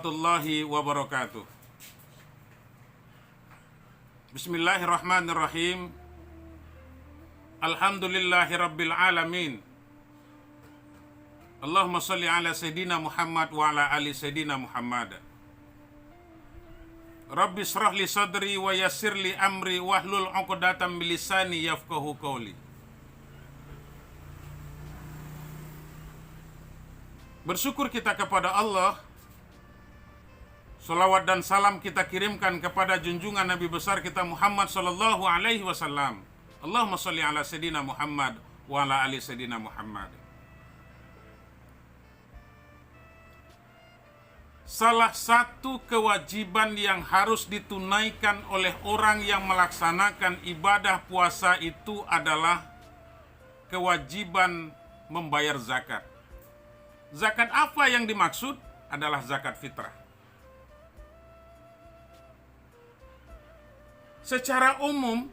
warahmatullahi wabarakatuh. Bismillahirrahmanirrahim. Alhamdulillahi rabbil alamin. Allahumma salli ala Sayyidina Muhammad wa ala ali Sayyidina Muhammad. Rabbi shrah li sadri wa yassir li amri wahlul 'uqdatam min lisani yafqahu qawli. Bersyukur kita kepada Allah. Salawat dan salam kita kirimkan kepada junjungan Nabi besar kita Muhammad sallallahu alaihi wasallam. Allahumma shalli ala Sayyidina Muhammad wa ala ali Sayyidina Muhammad. Salah satu kewajiban yang harus ditunaikan oleh orang yang melaksanakan ibadah puasa itu adalah kewajiban membayar zakat. Zakat apa yang dimaksud? Adalah zakat fitrah. Secara umum,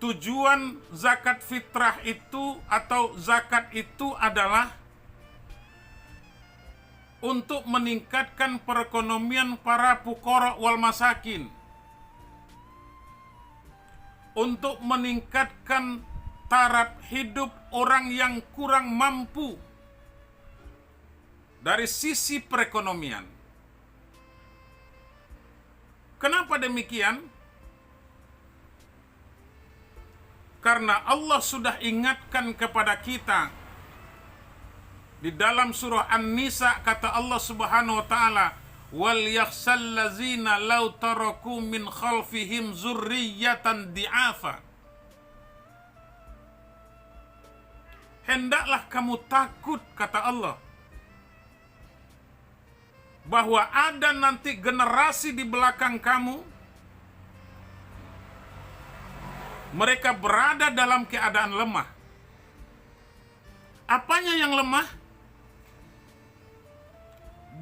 tujuan zakat fitrah itu atau zakat itu adalah untuk meningkatkan perekonomian para fuqara wal masakin, untuk meningkatkan taraf hidup orang yang kurang mampu dari sisi perekonomian. Kenapa demikian? Karena Allah sudah ingatkan kepada kita di dalam surah An-Nisa, kata Allah Subhanahu wa taala, wal yakhshal ladzina law taraku min khalfihim dzurriyyatan di'afa. Hendaklah kamu takut, kata Allah, bahwa ada nanti generasi di belakang kamu, mereka berada dalam keadaan lemah. Apanya yang lemah?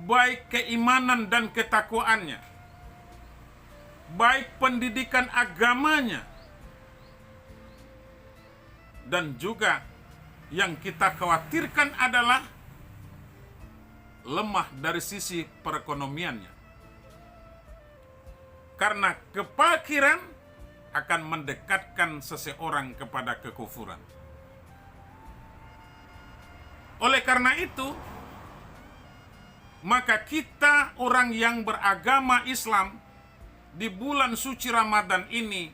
Baik keimanan dan ketakwaannya, baik pendidikan agamanya, dan juga yang kita khawatirkan adalah lemah dari sisi perekonomiannya. Karena kefakiran akan mendekatkan seseorang kepada kekufuran. Oleh karena itu, maka kita orang yang beragama Islam di bulan suci Ramadan ini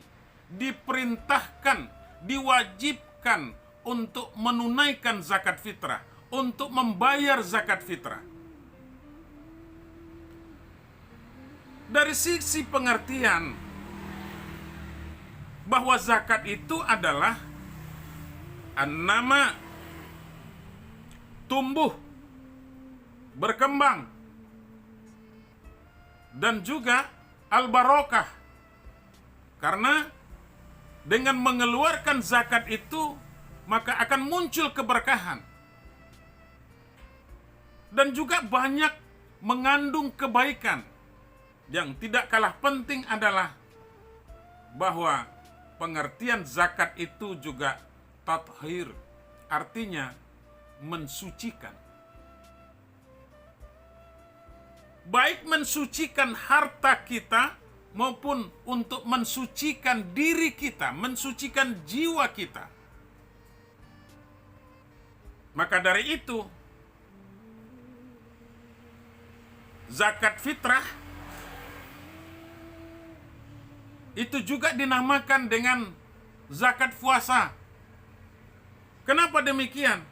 diperintahkan, diwajibkan untuk menunaikan zakat fitrah, untuk membayar zakat fitrah. Dari sisi pengertian bahwa zakat itu adalah an-nama, tumbuh, berkembang, dan juga al-barokah. Karena dengan mengeluarkan zakat itu maka akan muncul keberkahan, dan juga banyak mengandung kebaikan. Yang tidak kalah penting adalah bahwa pengertian zakat itu juga tathir, artinya mensucikan. Baik mensucikan harta kita maupun untuk mensucikan diri kita, mensucikan jiwa kita. Maka dari itu, zakat fitrah itu juga dinamakan dengan zakat puasa. Kenapa demikian?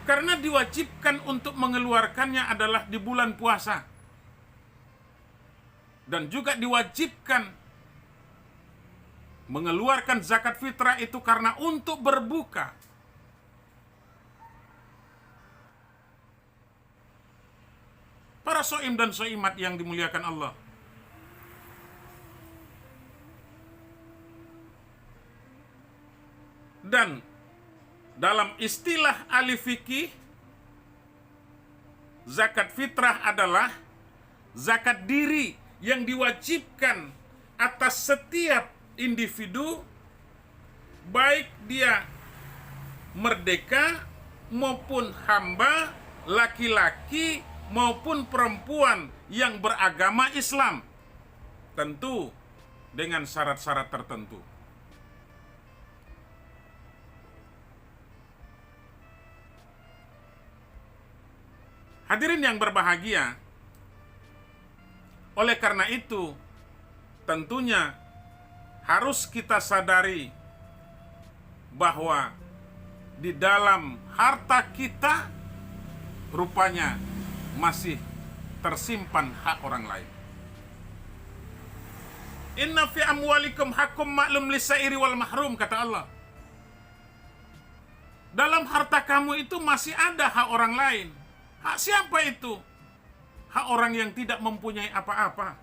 Karena diwajibkan untuk mengeluarkannya adalah di bulan puasa. Dan juga diwajibkan mengeluarkan zakat fitrah itu karena untuk berbuka. Para soim dan soimat yang dimuliakan Allah, dan dalam istilah ahli fikih, zakat fitrah adalah zakat diri yang diwajibkan atas setiap individu, baik dia merdeka maupun hamba, laki-laki maupun perempuan yang beragama Islam. Tentu dengan syarat-syarat tertentu. Hadirin yang berbahagia, oleh karena itu tentunya harus kita sadari bahwa di dalam harta kita rupanya masih tersimpan hak orang lain. Inna fi amwalikum hakum maklum lisairi wal mahrum, kata Allah. Dalam harta kamu itu masih ada hak orang lain. Hak siapa itu? Hak orang yang tidak mempunyai apa-apa.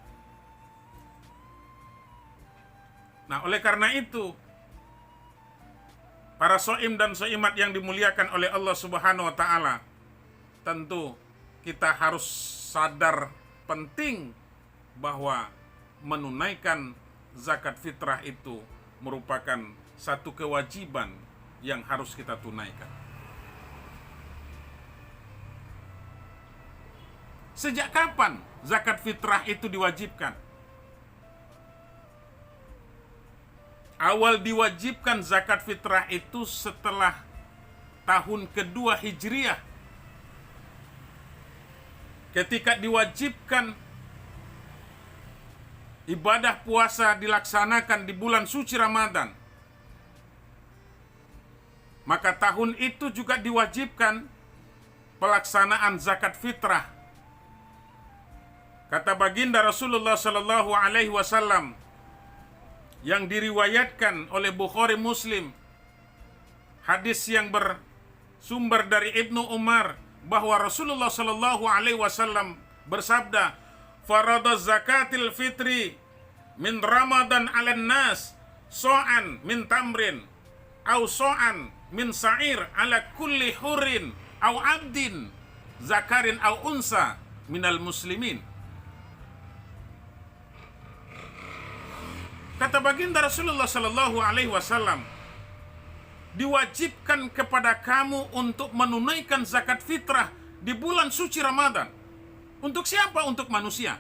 Nah, oleh karena itu, para soim dan soimat yang dimuliakan oleh Allah Subhanahu wa Ta'ala, tentu kita harus sadar penting bahwa menunaikan zakat fitrah itu merupakan satu kewajiban yang harus kita tunaikan. Sejak kapan zakat fitrah itu diwajibkan? Awal diwajibkan zakat fitrah itu setelah tahun kedua Hijriah. Ketika diwajibkan ibadah puasa dilaksanakan di bulan suci Ramadan, maka tahun itu juga diwajibkan pelaksanaan zakat fitrah. Kata baginda Rasulullah Sallallahu Alaihi Wasallam yang diriwayatkan oleh Bukhari Muslim, hadis yang bersumber dari Ibnu Umar, bahwa Rasulullah Sallallahu Alaihi Wasallam bersabda, "Faradaz zakatil fitri min Ramadan 'alan nas so'an min tamrin au so'an min sa'ir ala kulli hurin au abdin zakarin au unsa minal muslimin." Kata baginda Rasulullah Sallallahu Alaihi Wasallam, diwajibkan kepada kamu untuk menunaikan zakat fitrah di bulan suci Ramadan. Untuk siapa? Untuk manusia.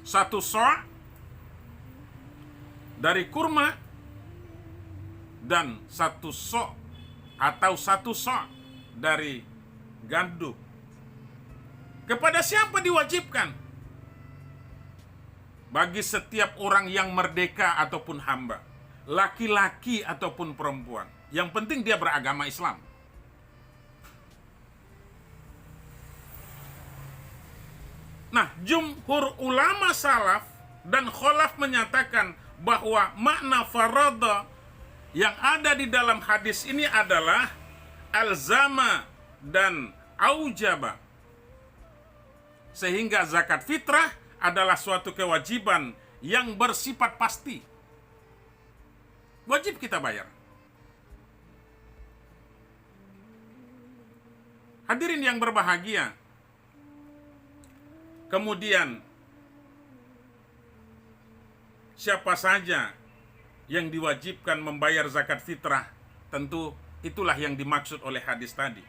1 so' dari kurma dan 1 so' atau 1 so' dari gandum. Kepada siapa diwajibkan? Bagi setiap orang yang merdeka ataupun hamba, laki-laki ataupun perempuan. Yang penting dia beragama Islam. Nah, jumhur ulama salaf dan kholaf menyatakan bahwa makna farada yang ada di dalam hadis ini adalah alzama dan aujaba. Sehingga zakat fitrah adalah suatu kewajiban yang bersifat pasti. Wajib kita bayar. Hadirin yang berbahagia, kemudian siapa saja yang diwajibkan membayar zakat fitrah? Tentu itulah yang dimaksud oleh hadis tadi,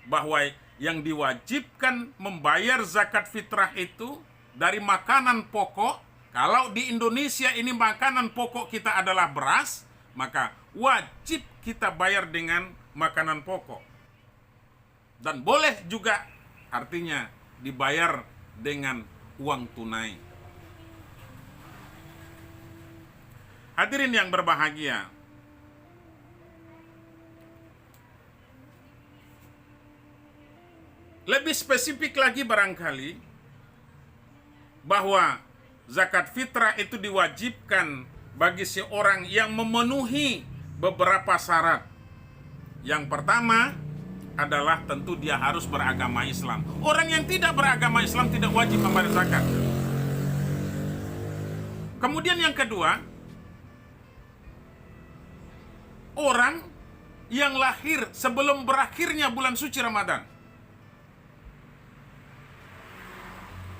bahwa yang diwajibkan membayar zakat fitrah itu dari makanan pokok. Kalau di Indonesia ini makanan pokok kita adalah beras, maka wajib kita bayar dengan makanan pokok. Dan boleh juga artinya dibayar dengan uang tunai. Hadirin yang berbahagia, lebih spesifik lagi barangkali, bahwa zakat fitrah itu diwajibkan bagi seorang yang memenuhi beberapa syarat. Yang pertama adalah tentu dia harus beragama Islam. Orang yang tidak beragama Islam tidak wajib membayar zakat. Kemudian yang kedua, orang yang lahir sebelum berakhirnya bulan suci Ramadan.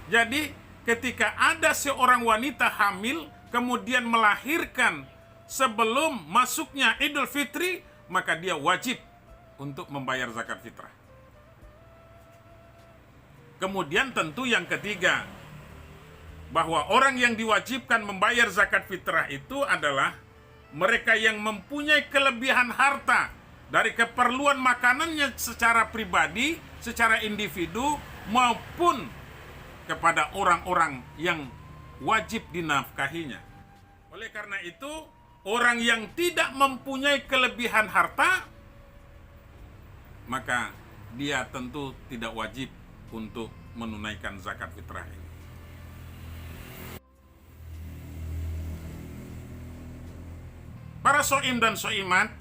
Jadi ketika ada seorang wanita hamil kemudian melahirkan sebelum masuknya Idul Fitri, maka dia wajib untuk membayar zakat fitrah. Kemudian tentu yang ketiga, bahwa orang yang diwajibkan membayar zakat fitrah itu adalah mereka yang mempunyai kelebihan harta dari keperluan makanannya secara pribadi, secara individu, maupun kepada orang-orang yang wajib dinafkahinya. Oleh karena itu, orang yang tidak mempunyai kelebihan harta, maka dia tentu tidak wajib untuk menunaikan zakat fitrah ini. Para soim dan soimat,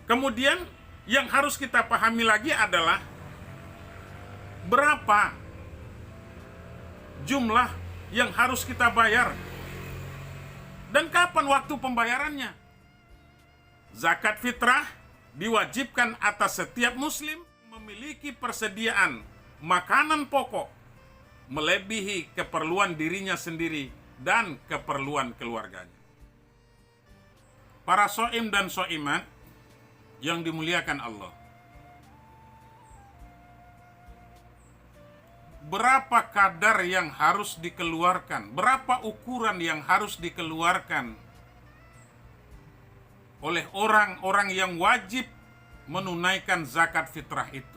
kemudian yang harus kita pahami lagi adalah berapa jumlah yang harus kita bayar dan kapan waktu pembayarannya. Zakat fitrah diwajibkan atas setiap muslim memiliki persediaan makanan pokok melebihi keperluan dirinya sendiri dan keperluan keluarganya. Para soim dan soimat yang dimuliakan Allah, berapa kadar yang harus dikeluarkan, berapa ukuran yang harus dikeluarkan oleh orang-orang yang wajib menunaikan zakat fitrah itu?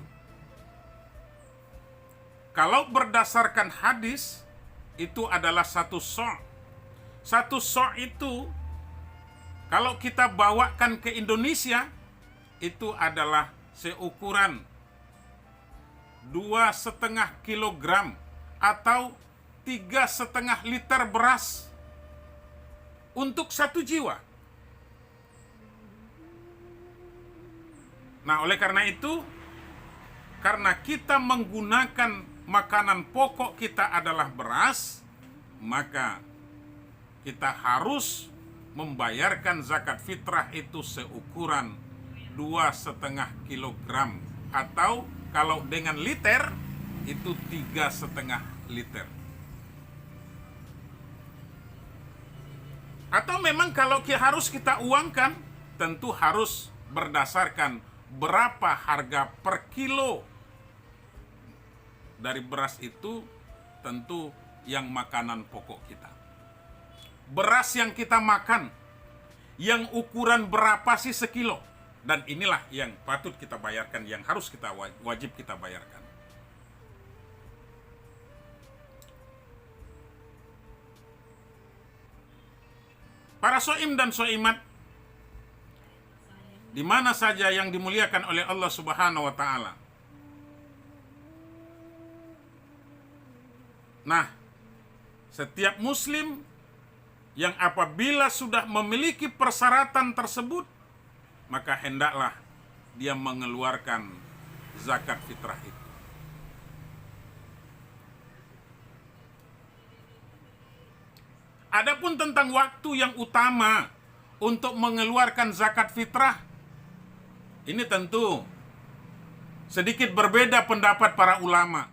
Kalau berdasarkan hadis, itu adalah satu so'. Satu so' itu kalau kita bawakan ke Indonesia, itu adalah seukuran 2,5 kilogram atau 3,5 liter beras untuk satu jiwa. Nah, oleh karena itu, karena kita menggunakan makanan pokok kita adalah beras, maka kita harus membayarkan zakat fitrah itu seukuran 2,5 kilogram atau kalau dengan liter itu 3,5 liter. Atau memang kalau harus kita uangkan, tentu harus berdasarkan berapa harga per kilo dari beras itu, tentu yang makanan pokok kita. Beras yang kita makan, yang ukuran berapa sih sekilo? Dan inilah yang patut kita bayarkan, yang harus kita wajib kita bayarkan. Para soim dan soimat, di mana saja yang dimuliakan oleh Allah Subhanahu wa Ta'ala. Nah, setiap muslim yang apabila sudah memiliki persyaratan tersebut, maka hendaklah dia mengeluarkan zakat fitrah itu. Adapun tentang waktu yang utama untuk mengeluarkan zakat fitrah, ini tentu sedikit berbeda pendapat para ulama.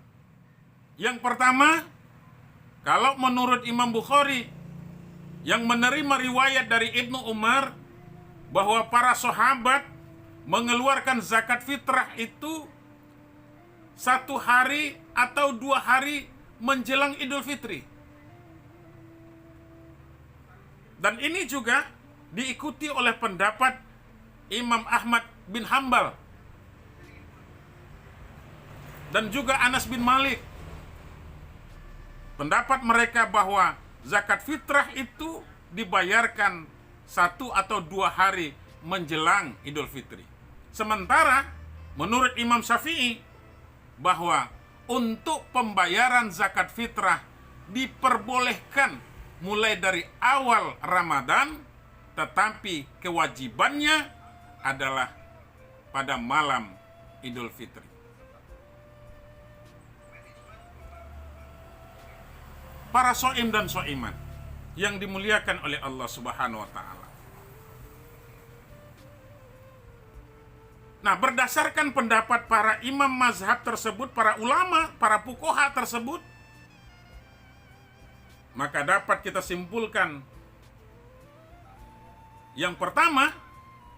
Yang pertama, kalau menurut Imam Bukhari yang menerima riwayat dari Ibnu Umar bahwa para sahabat mengeluarkan zakat fitrah itu 1 hari atau 2 hari menjelang Idul Fitri. Dan ini juga diikuti oleh pendapat Imam Ahmad bin Hambal dan juga Anas bin Malik. Pendapat mereka bahwa zakat fitrah itu dibayarkan 1 atau 2 hari menjelang Idul Fitri. Sementara menurut Imam Syafi'i bahwa untuk pembayaran zakat fitrah diperbolehkan mulai dari awal Ramadan, tetapi kewajibannya adalah pada malam Idul Fitri. Para soim dan soimat yang dimuliakan oleh Allah Subhanahu wa Ta'ala. Nah, berdasarkan pendapat para imam mazhab tersebut, para ulama, para fuqaha tersebut, maka dapat kita simpulkan, yang pertama,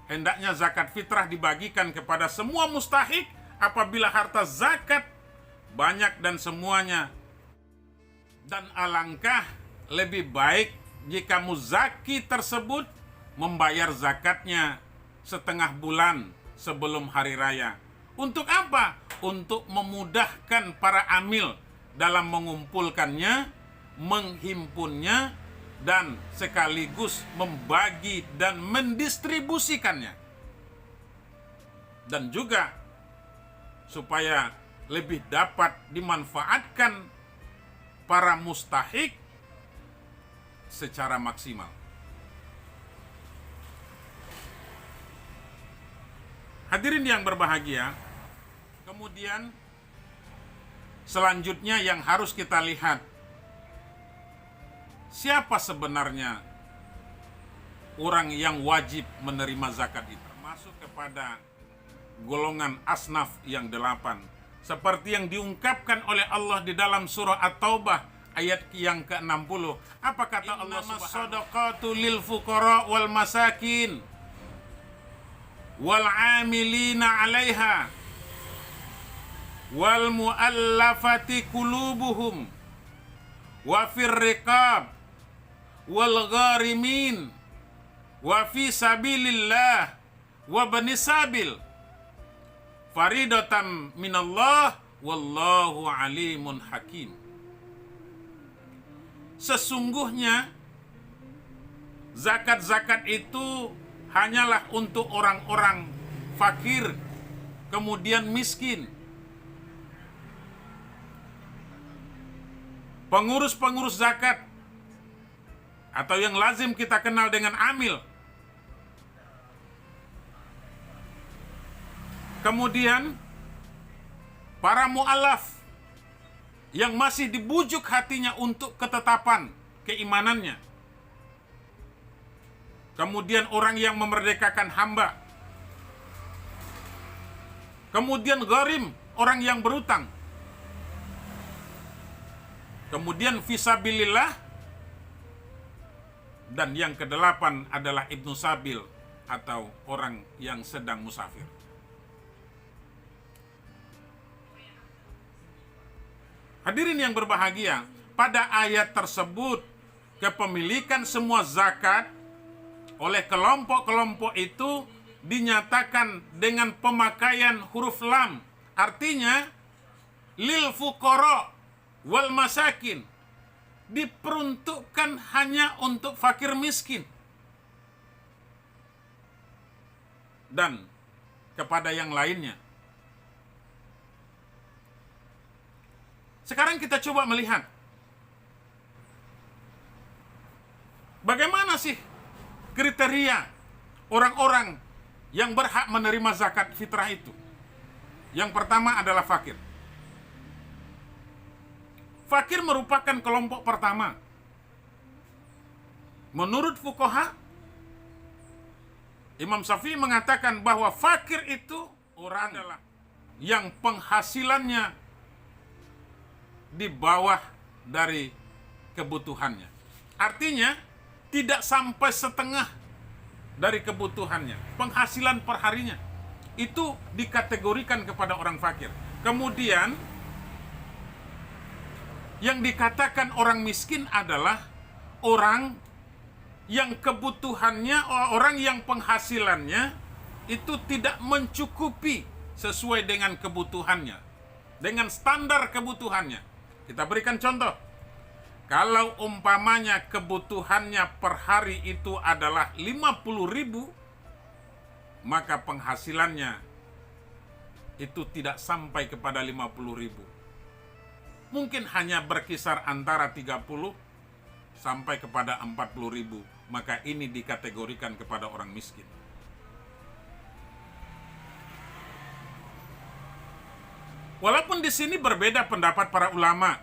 hendaknya zakat fitrah dibagikan kepada semua mustahik apabila harta zakat banyak dan semuanya. Dan alangkah lebih baik jika muzaki tersebut membayar zakatnya setengah bulan sebelum hari raya. Untuk apa? Untuk memudahkan para amil dalam mengumpulkannya, menghimpunnya, dan sekaligus membagi dan mendistribusikannya. Dan juga supaya lebih dapat dimanfaatkan para mustahik secara maksimal. Hadirin yang berbahagia, kemudian selanjutnya yang harus kita lihat, siapa sebenarnya orang yang wajib menerima zakat itu? Termasuk kepada golongan asnaf yang 8, seperti yang diungkapkan oleh Allah di dalam surah At-Taubah ayat yang ke-60. Apa kata Allah Subhanahu? Shadaqatu lil fuqara wal masakin wal amilina 'alaiha wal muallafati qulubuhum wa fir riqab wal gharimin wa fi sabilillah wa bani sabil faridatan minallah wallahu alimun hakim. Sesungguhnya zakat-zakat itu hanyalah untuk orang-orang fakir, kemudian miskin, pengurus-pengurus zakat, atau yang lazim kita kenal dengan amil. Kemudian para mu'alaf yang masih dibujuk hatinya untuk ketetapan keimanannya. Kemudian orang yang memerdekakan hamba. Kemudian gharim, orang yang berutang. Kemudian fisabilillah. Dan yang ke-8 adalah ibnu sabil atau orang yang sedang musafir. Hadirin yang berbahagia, pada ayat tersebut kepemilikan semua zakat oleh kelompok-kelompok itu dinyatakan dengan pemakaian huruf lam. Artinya lil fuqara wal masakin, diperuntukkan hanya untuk fakir miskin dan kepada yang lainnya. Sekarang kita coba melihat bagaimana sih kriteria orang-orang yang berhak menerima zakat fitrah itu. Yang pertama adalah fakir. Fakir merupakan kelompok pertama. Menurut fuqaha, Imam Syafi'i mengatakan bahwa fakir itu orang adalah yang penghasilannya di bawah dari kebutuhannya. Artinya tidak sampai setengah dari kebutuhannya. Penghasilan perharinya itu dikategorikan kepada orang fakir. Kemudian yang dikatakan orang miskin adalah orang yang kebutuhannya, orang yang penghasilannya itu tidak mencukupi sesuai dengan kebutuhannya, dengan standar kebutuhannya. Kita berikan contoh. Kalau umpamanya kebutuhannya per hari itu adalah 50.000, maka penghasilannya itu tidak sampai kepada 50.000. Mungkin hanya berkisar antara 30 sampai kepada 40.000. Maka ini dikategorikan kepada orang miskin. Walaupun di sini berbeda pendapat para ulama,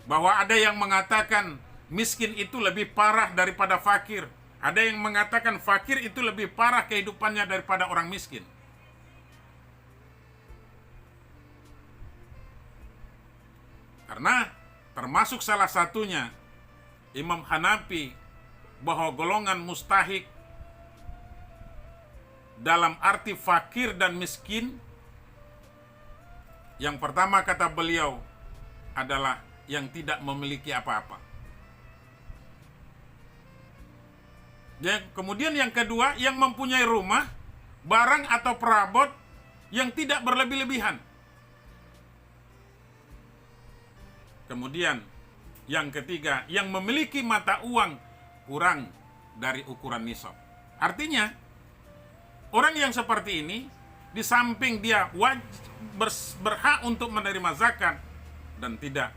bahwa ada yang mengatakan miskin itu lebih parah daripada fakir. Ada yang mengatakan fakir itu lebih parah kehidupannya daripada orang miskin. Karena termasuk salah satunya Imam Hanafi bahwa golongan mustahik dalam arti fakir dan miskin, yang pertama kata beliau adalah yang tidak memiliki apa-apa. Kemudian yang kedua, yang mempunyai rumah, barang atau perabot yang tidak berlebih-lebihan. Kemudian yang ketiga, yang memiliki mata uang kurang dari ukuran nisab. Artinya, orang yang seperti ini, di samping dia berhak untuk menerima zakat dan tidak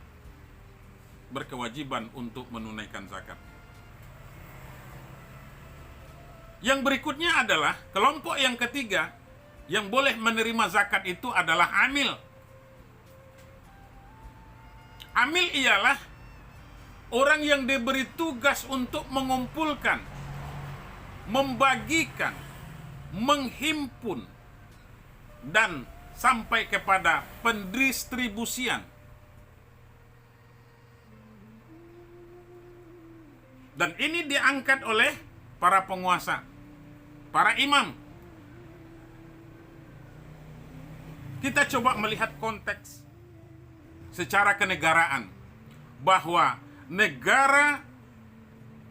berkewajiban untuk menunaikan zakat. Yang berikutnya adalah kelompok yang ketiga yang boleh menerima zakat itu adalah amil. Amil ialah orang yang diberi tugas untuk mengumpulkan, membagikan, menghimpun, dan sampai kepada pendistribusian. Dan ini diangkat oleh para penguasa, para imam. Kita coba melihat konteks secara kenegaraan, bahwa negara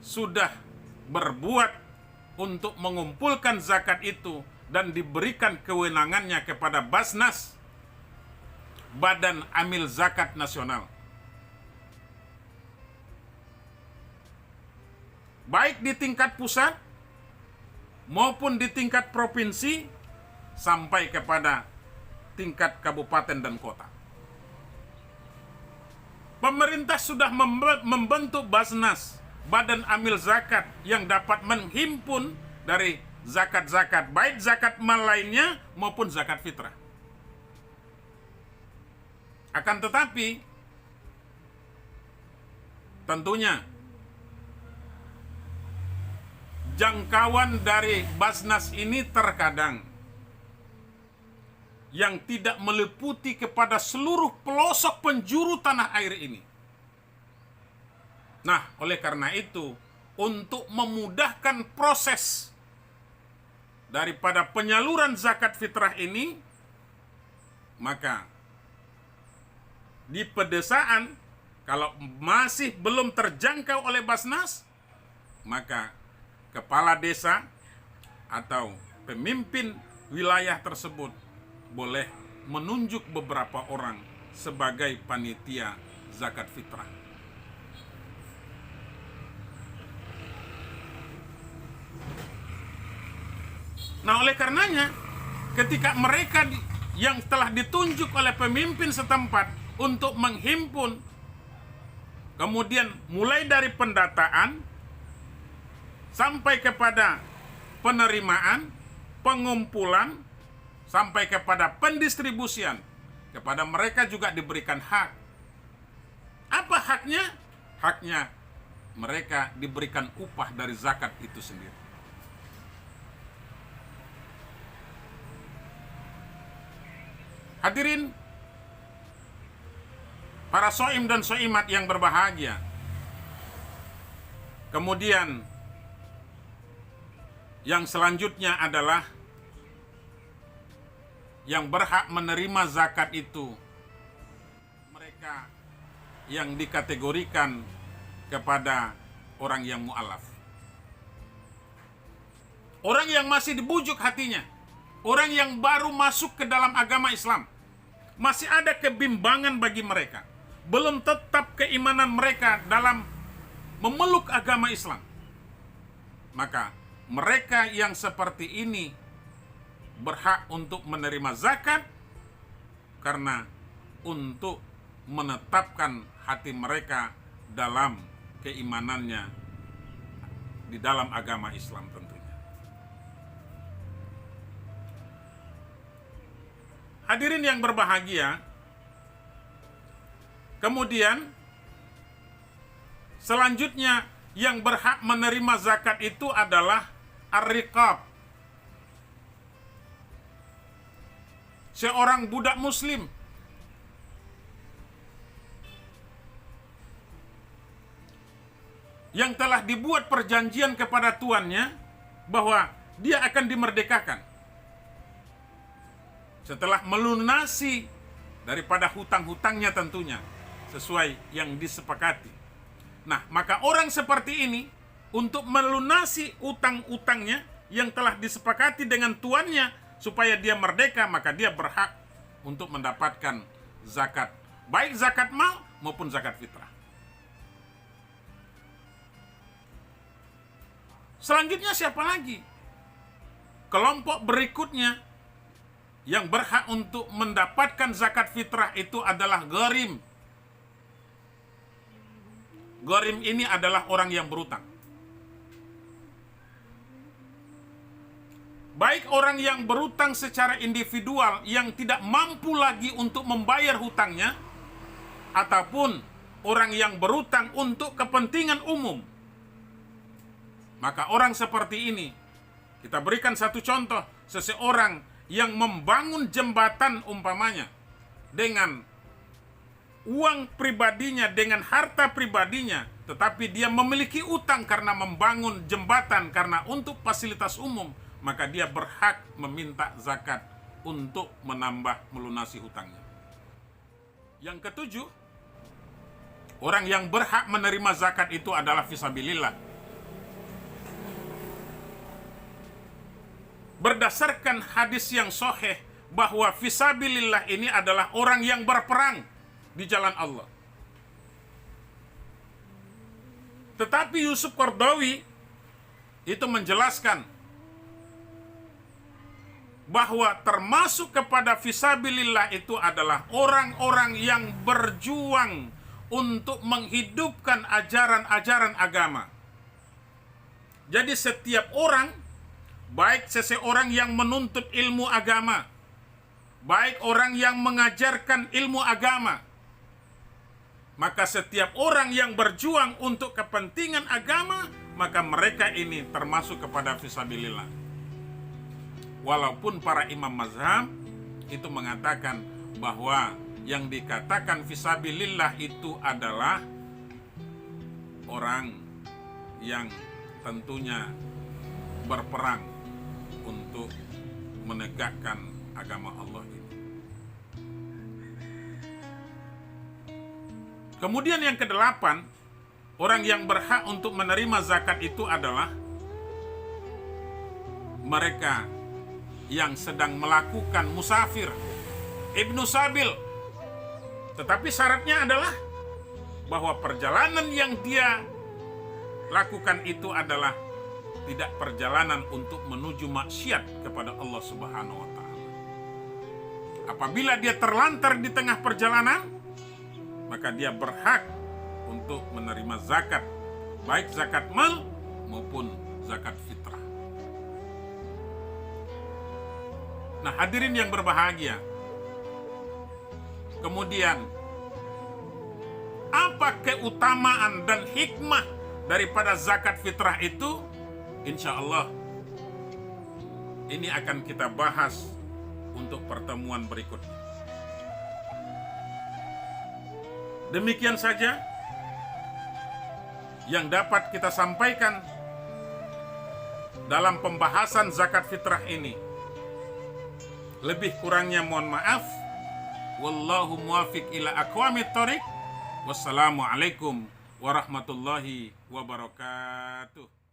sudah berbuat untuk mengumpulkan zakat itu dan diberikan kewenangannya kepada Basnas, Badan Amil Zakat Nasional. Baik di tingkat pusat maupun di tingkat provinsi sampai kepada tingkat kabupaten dan kota. Pemerintah sudah membentuk Basnas, Badan Amil Zakat, yang dapat menghimpun dari zakat-zakat, baik zakat mal lainnya maupun zakat fitrah. Akan tetapi, tentunya jangkauan dari Basnas ini terkadang yang tidak meliputi kepada seluruh pelosok penjuru tanah air ini. Nah, oleh karena itu, untuk memudahkan proses daripada penyaluran zakat fitrah ini, maka di pedesaan, kalau masih belum terjangkau oleh Basnas, maka kepala desa atau pemimpin wilayah tersebut boleh menunjuk beberapa orang sebagai panitia zakat fitrah. Nah, oleh karenanya, ketika mereka yang telah ditunjuk oleh pemimpin setempat untuk menghimpun, kemudian mulai dari pendataan sampai kepada penerimaan, pengumpulan, sampai kepada pendistribusian, kepada mereka juga diberikan hak. Apa haknya? Haknya mereka diberikan upah dari zakat itu sendiri. Hadirin, para soim dan soimat yang berbahagia. Kemudian yang selanjutnya adalah yang berhak menerima zakat itu mereka yang dikategorikan kepada orang yang mu'alaf, orang yang masih dibujuk hatinya, orang yang baru masuk ke dalam agama Islam, masih ada kebimbangan bagi mereka, belum tetap keimanan mereka dalam memeluk agama Islam. Maka mereka yang seperti ini berhak untuk menerima zakat, karena untuk menetapkan hati mereka dalam keimanannya di dalam agama Islam tentunya. Hadirin yang berbahagia, kemudian selanjutnya yang berhak menerima zakat itu adalah ar-riqab, seorang budak muslim yang telah dibuat perjanjian kepada tuannya bahwa dia akan dimerdekakan. setelah melunasi daripada hutang-hutangnya tentunya sesuai yang disepakati. Nah, maka orang seperti ini untuk melunasi utang-utangnya yang telah disepakati dengan tuannya supaya dia merdeka, maka dia berhak untuk mendapatkan zakat, baik zakat mal maupun zakat fitrah. Selanjutnya siapa lagi? Kelompok berikutnya yang berhak untuk mendapatkan zakat fitrah itu adalah gharim. Gharim ini adalah orang yang berutang. Baik orang yang berutang secara individual yang tidak mampu lagi untuk membayar hutangnya, ataupun orang yang berutang untuk kepentingan umum. Maka orang seperti ini, kita berikan satu contoh, seseorang yang membangun jembatan umpamanya dengan uang pribadinya, dengan harta pribadinya, tetapi dia memiliki utang karena membangun jembatan karena untuk fasilitas umum, maka dia berhak meminta zakat untuk menambah melunasi hutangnya. Yang ketujuh, orang yang berhak menerima zakat itu adalah fisabilillah. Berdasarkan hadis yang sahih bahwa fisabilillah ini adalah orang yang berperang di jalan Allah. Tetapi Yusuf Qaradawi itu menjelaskan bahwa termasuk kepada fisabilillah itu adalah orang-orang yang berjuang untuk menghidupkan ajaran-ajaran agama. Jadi setiap orang, baik seseorang yang menuntut ilmu agama, baik orang yang mengajarkan ilmu agama, maka setiap orang yang berjuang untuk kepentingan agama, maka mereka ini termasuk kepada fisabilillah. Walaupun para imam mazhab itu mengatakan bahwa yang dikatakan fisabilillah itu adalah orang yang tentunya berperang untuk menegakkan agama Allah ini. Kemudian yang kedelapan, orang yang berhak untuk menerima zakat itu adalah mereka yang sedang melakukan musafir, ibnu sabil. Tetapi syaratnya adalah bahwa perjalanan yang dia lakukan itu adalah tidak perjalanan untuk menuju maksiat kepada Allah Subhanahu wa Ta'ala. Apabila dia terlantar di tengah perjalanan, maka dia berhak untuk menerima zakat, baik zakat mal maupun zakat fitrah. Nah, hadirin yang berbahagia, kemudian apa keutamaan dan hikmah daripada zakat fitrah itu? Insya Allah ini akan kita bahas untuk pertemuan berikutnya. Demikian saja yang dapat kita sampaikan dalam pembahasan zakat fitrah ini. Lebih kurangnya mohon maaf. Wallahu muwafiq ila aqwamit thoriq. Wassalamualaikum warahmatullahi wabarakatuh.